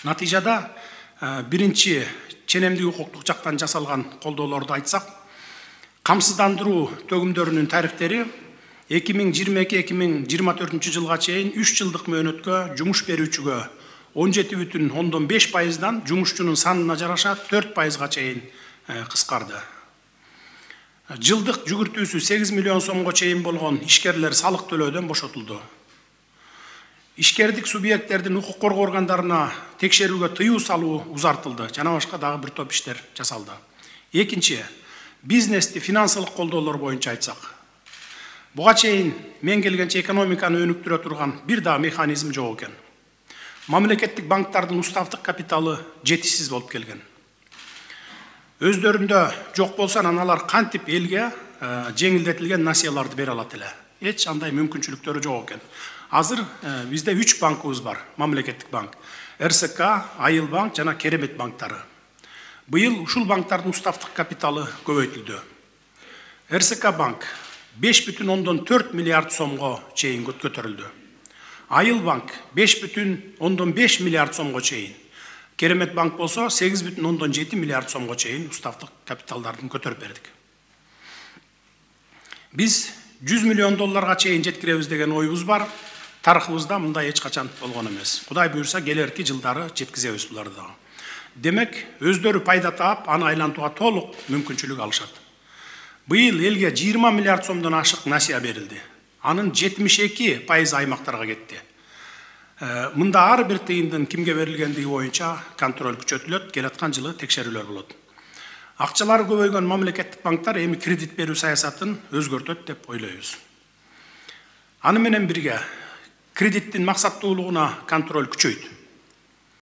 Натыйжада биринчи ченемдик укуктук жактан жасалган колдоолорду айтсак, камсыздандыруу төгүмдөрүнүн тарифтери 2022-2024 жылга чейин 3 жылдык мөөнөткө жумуш берүүчүгө 17,5%дан жумушчунун санына жараша 4%га чейин кыскарды. Жылдык жүгүртүүсү 8 миллион сомго чейин болгон ишкерлер салык төлөөдөн бошотулду. Ишкердик субъекттердин укук коргоо органдарына текшерүүгө тыюу салуу узартылды. Жана башка дагы бир топ иштер жасалды. Экинчи, бизнести финансылык колдоолор боюнча айтсак, буга чейин мен келгенче экономиканы өнүктүрө турган бир дагы механизм жок экен. Мамлекеттик банктардын уставдык капиталы жетишсиз болуп келген. Өздөрүндө жок болсо аналар кантип элге жеңилдетилген насыяларды бере алат эле. Эч андай мүмкүнчүлүктөрү жок экен. Азыр бизде 3 банкыбыз бар, мамлекеттик банк. РСК, Айыл банк жана Керемет банктары. Быйыл ушул банктардын уставдык капиталы көбөйтүлдү. РСК банк 5,4 миллиард сомго чейин көтөрүлдү. Айыл банк 5,5 миллиард сомго чейин. Керемет банк болсо 8,7 миллиард сомго чейин уставдык капиталдарын көтөрүп бердик. Биз 100 миллион долларга чейин жеткиребиз деген оюбуз бар. Тарыхыбызда мындай эч качан болгон эмес. Кудай буйрса келерки жылдары жеткизебиз буларды дагы. Демек, өздөрү пайда таап, аны айлантууга толук мүмкүнчүлүк алышат. Быйыл элге 20 миллиард сомдон ашык насыя берилди. Анын 72% аймактарга кетти. Мында ар бир тыйындын кимге берилгендиги боюнча контроль күчөтүлөт, келаткан жылы текшерүүлөр болот. Акчалары көбөйгөн мамлекеттик банктар эми кредит берүү саясатын өзгөртөт деп ойлойбуз. Аны менен бирге кредиттин максаттуулугуна контроль күчөйт.